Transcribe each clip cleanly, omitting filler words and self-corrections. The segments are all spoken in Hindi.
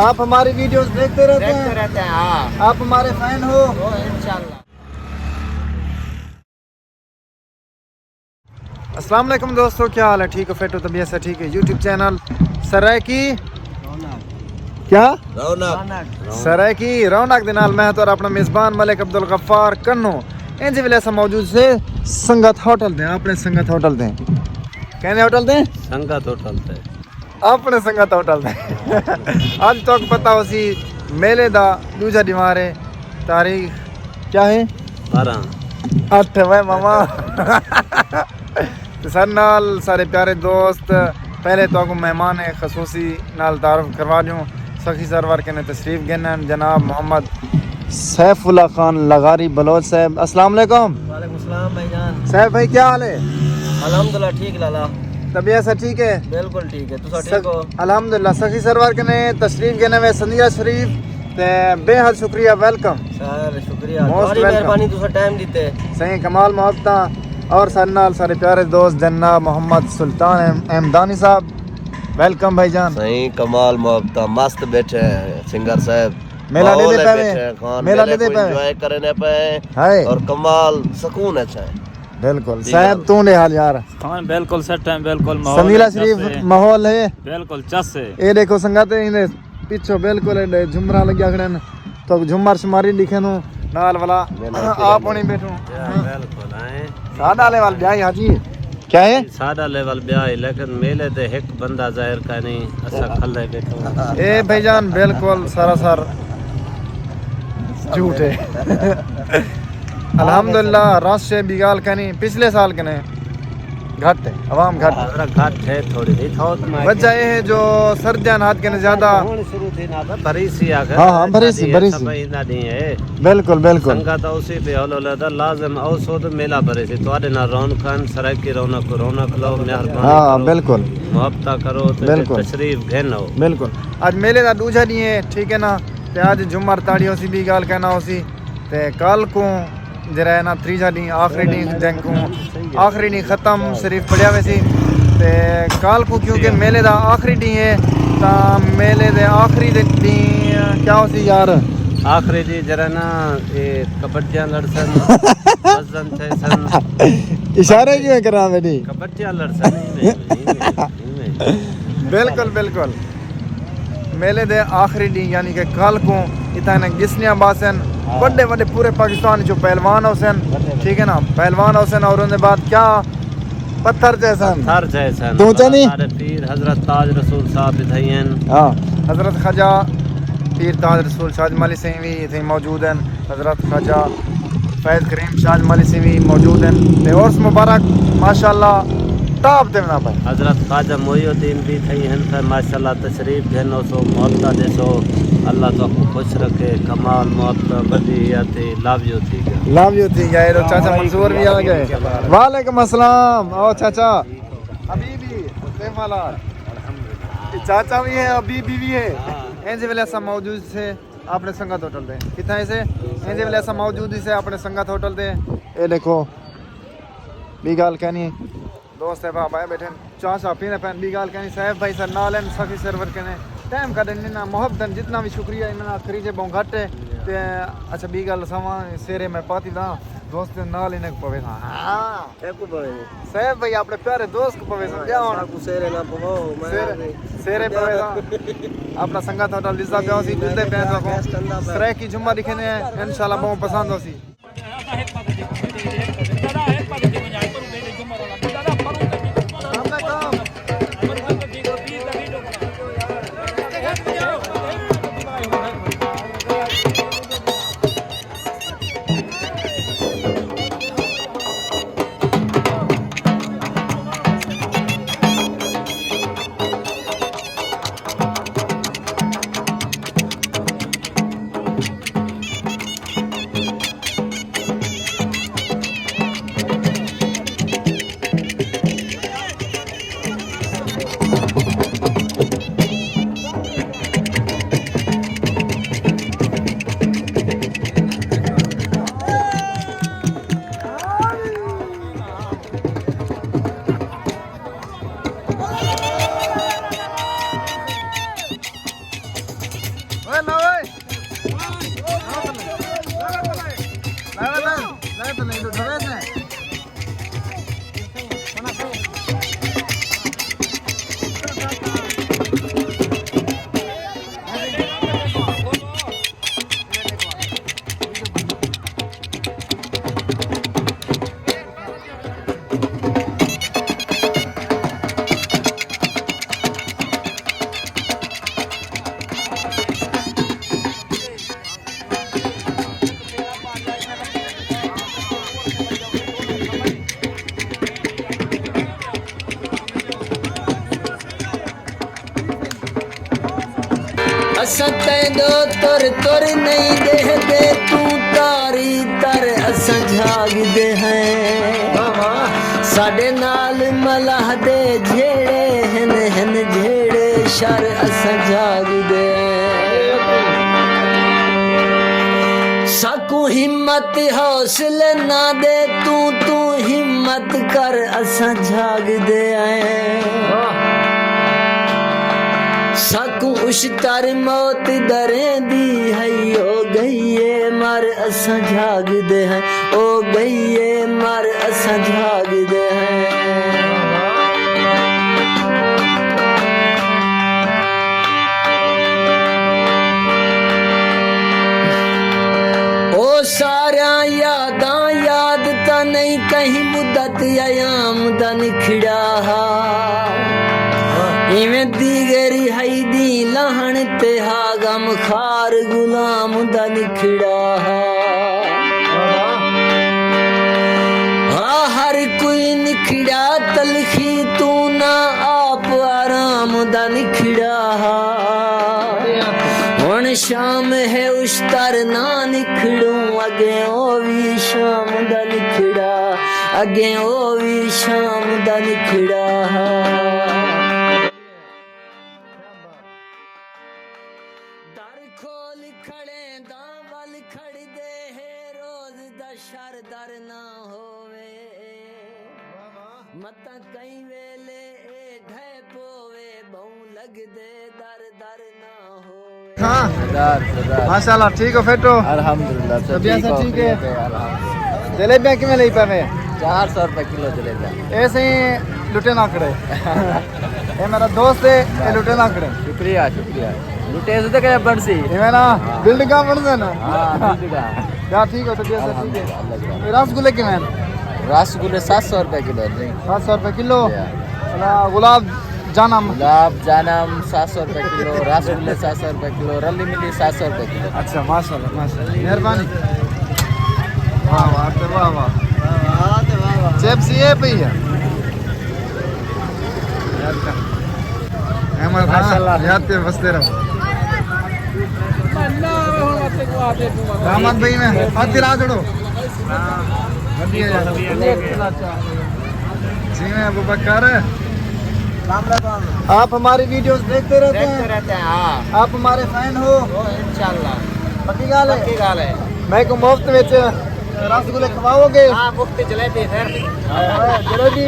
आप हमारी वीडियोस देखते रहते हैं? हाँ, आप हमारे फैन हो? इंशाल्लाह। अस्सलाम वालेकुम दोस्तों, क्या हाल है? ठीक हो? फिट हो? तबीयत से ठीक है? यूट्यूब चैनल सरायकी क्या सरायकी रौनक दे नाल मैं तो अपना मेज़बान मलिक अब्दुल गफ्फार कन्नो इंज वेले ऐसा मौजूद से संगत होटल दे अपने संगत होटल दे कहने होटल दे संगत होटल ते अपने संगत होटल दे आज तक पता हो सी मेले दा दूजा दीवार है तारीख क्या है 12 8 वे मामा तो सर नाल सारे प्यारे दोस्त पहले तो आपको मेहमान है खसूसी नाल तारुफ करवा दूँ सखी सरवर के ने तशरीफ गन जनाब मोहम्मद सैफुल्लाह खान लगारी बलोच साहब। अस्सलाम वालेकुम। वालेकुम सलाम भाईजान। साहब भाई क्या हाल है? अल्हम्दुलिल्लाह ठीक लाला। तबीयत से ठीक है? बिल्कुल ठीक है। तुसा ठीक हो? अल्हम्दुलिल्लाह। सखी सरवर के ने तशरीफ गन वे संदिया शरीफ ते बेहद शुक्रिया वेलकम सर शुक्रिया Most तुम्हारी welcome. मेहरबानी तुसा टाइम दीते सही कमाल मोहब्बत और सर नाल सारे प्यारे दोस्त जनाब मोहम्मद सुल्तान अहमदानी साहब वेलकम भाईजान। सही कमाल मोहब्बत मस्त बैठे हैं सिंगर साहब मेला दे माहौल दे है पे बैठे हैं, खान मेला दे मेले दे को पे एंजॉय करने पे हाय और कमाल सुकून अच्छा है। बिल्कुल साहब तू ने हाल यार हाँ बिल्कुल सेट है बिल्कुल संदीला शरीफ माहौल है बिल्कुल चस है ये देखो संगत इने पीछे बिल्कुल झुमरा लग्या खड़न तो झुमर शुमारी लिखे नु नाल वाला आप होनी बैठो बिल्कुल आए सादा लेवल ब्याह हाजी क्या है सादा लेवल ब्याह है लेकिन मेले ते एक बंदा जाहिर का नहीं अच्छा खल्ले बैठो ए भाईजान बिल्कुल सरासर झूठ है अल्हम्दुलिल्लाह रश से बिगाल कनी पिछले साल कने घट है आवाम घट घाट है थोड़ी सी थोत में वजह ये है जो सर्दियान हाथ के ज्यादा शुरू थी ना तो भरी सी आकर हाँ, भरी सी। ना दी है बिल्कुल बिल्कुल संगत उसी पे हौल होता लाजम औ सोद मेला भरे से तो ना रौनक सराय की रौनक लो मेहरबानी हाँ करो, बिल्कुल मोहब्बत करो तो बिल्कुल। तशरीफ घेनो बिल्कुल आज मेले का दूजा नहीं है ठीक है ना ते आज जुम्मर ताड़ी होसी भी गाल कहना होसी ते कल को जरा है ना त्रीजा दी आखिरी दी जंग को आखिरी दी खत्म शरीफ पढ़िया वैसी ते कल को क्योंकि मेले दा आखिरी दी है ता मेले दे आखिरी दी क्या होसी यार आखिरी दी जरा ना ये कबड्डियां लड़सन वजन सन इशारे क्यों करा बेटी कबड्डियां लड़सन बिल्कुल बिल्कुल मेले दे आखिरी दी यानी कि कल को इतने गिसनिया बासन बड़े बड़े पूरे पाकिस्तान जो पहलवान हुसैन ठीक है ना पहलवान हुसैन और उनके बाद क्या पत्थर जैसन थर जैसन तू चनी सारे पीर हजरत ताज रसूल साहब इधयन हाँ हजरत ख्वाजा पीर ताज रसूल शाह माली से भी इथे मौजूद हैं हजरत ख्वाजा फैज करीम शाह माली से भी मौजूद हैं ते और मुबारक माशाल्लाह टॉप देना भाई हजरत ख्वाजा मोइनुद्दीन भी थई हन त माशाल्लाह तशरीफ घेनो सो मोहब्बत देसो अल्लाह तो खुश रखे कमाल मोहब्बत बदी आते लव यू थी गए तो चाचा मंसूर भी आ गए वालेकुम अस्सलाम ओ चाचा अभी भी वाला चाचा भी है अभी भी है इंज वेले ऐसा मौजूद से अपने संगत होटल दे कितना ऐसे इंज वेले ऐसा मौजूद से अपने संगत होटल दे ये देखो भी गाल कहनी दोस्त है भाई बैठे चाचा पीने पैन भी गाल कहनी साहब भाई सर नालन सखी सरवर कहने टाइम का देना मोहब्बत जितना भी शुक्रिया इन्ना खरीजे बहु घट है ते अच्छा बी गल सवा सेरे में पाती दा दोस्त नाल इने पवे हां एको भाई साहब भाई अपने प्यारे दोस्त को पवे क्या होना को सेरे ना पवो सेरे पवे दा अपना संगत होटल लिसा पे होसी दूसरे पे तो सरे की जुम्मा दिखने इंशाल्लाह बहुत पसंद होसी सतें दो तुर तुर नहीं दे दे तू तारी तर असां झाग दे हैं साडे नाल मलाह दे झेड़े हन हन झेड़े शर असां झाग दे साकू हिम्मत हौसले ना दे तू तू हिम्मत कर असां झाग दे साकू उश्तर मौत दरें दी है ओ गईए मर असां झाग दे हैं ओ गईए मर असां झाग दे हैं ओ सारा यादां याद ता नहीं कहीं मुद्दत अयाम दा निखड़ा इवें दीगरी हई दी लहन ते हा गम खार गुलाम दा निखड़ा हर कोई निखड़ा तलखी तू ना आप आराम दा निखड़ा हुण शाम है उश्तर ना निखड़ू अगे ओ भी शाम दा निखड़ा अगे ओ भी शाम दा निखड़ा खोल खड़े दावल खड़ दे है रोज दशर दर ना होवे मत कई वेले ए ढे पोवे बहु लग दे दर दर ना होवे हाँ माशाल्लाह ठीक हो फेटो अल्हम्दुलिल्लाह तबीयत से ठीक है जलेबियाँ किमें ली पे 400 रुपए किलो जलेबियाँ ऐसे ही लुटे ना खड़े ये मेरा दोस्त है ये लुटे ना खड़े शुक्रिया शुक्रिया लुटे से तो क्या बरसी ये ना बिल्ड का बन ना हाँ क्या ठीक हो तबीयत से ठीक है रसगुल्ले किमें रसगुल्ले 700 रुपए किलो नहीं 700 रुपए किलो गुलाब जानम 700 रुपए किलो रसगुल्ले 700 रुपए किलो रली मिली 700 रुपए किलो अच्छा माशाल्लाह माशाल्लाह मेहरबानी वाह वाह वाह चिप्स ये पे है माशाल्लाह याद पे बसते रहो दामाद भाई में हाथ दिला जोड़ो जी मैं अबू बकर आप हमारी वीडियोस देखते रहते हैं हाँ आप हमारे फैन हो इंशाल्लाह पक्की गाल है है मैं को मुफ्त में रसगुल्ले खवाओगे हाँ मुफ्ती जलेबी फिर जलेबी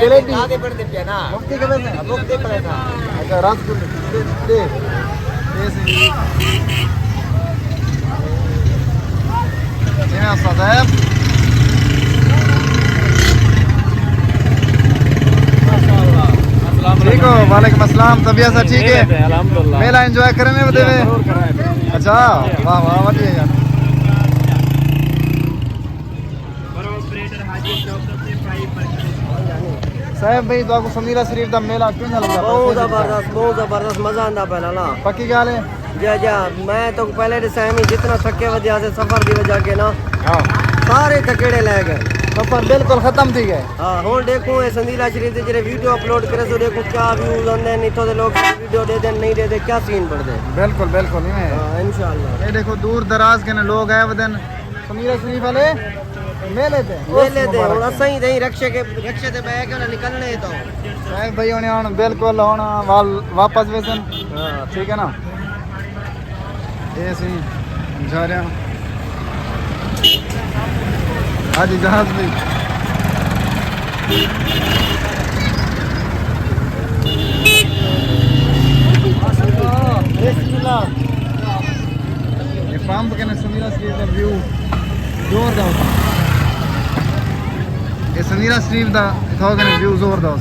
जलेबी आगे बढ़ दे ना मुफ्ती कब से मुफ्ती पड़े था अच्छा रसगुल्ले दे ऐसे जी मैं साहब ठीक हो वालेकुम अस्सलाम तबीयत से ठीक है अल्हम्दुलिल्लाह मेला एंजॉय करने में देवे अच्छा वाह वाह बढ़िया यार साहब भाई तो आपको समीरा शरीफ का मेला क्यों ना लगा बहुत जबरदस्त मजा आंदा पहला ना पक्की गाल है जा मैं तो पहले डिसाइम जितना थके वजह से सफर की वजह के ना हाँ सारे थकेड़े ले गए सफर बिल्कुल खत्म थी गए हाँ हुन देखो ये संदीला शरीफ के जेरे वीडियो अपलोड करे तो देखो क्या व्यूज आंदे ने इथों दे लोग वीडियो दे दे नहीं दे दे क्या सीन पड़दे बिल्कुल बिल्कुल नहीं हां इंशाल्लाह ये देखो दूर दराज के लोग आए वदन समीरा शरीफ वाले मेले थे हुन असां ही नहीं रक्षे ते बैठ के निकलने तो साहब भाई होने हुन बिल्कुल हुन वापस वेसन हां ठीक है ना ये सी जा रहे हैं आज जहाज भी ये पंप के समीरा शरीफ का व्यू जोरदार ये समीरा शरीफ का व्यू जोरदार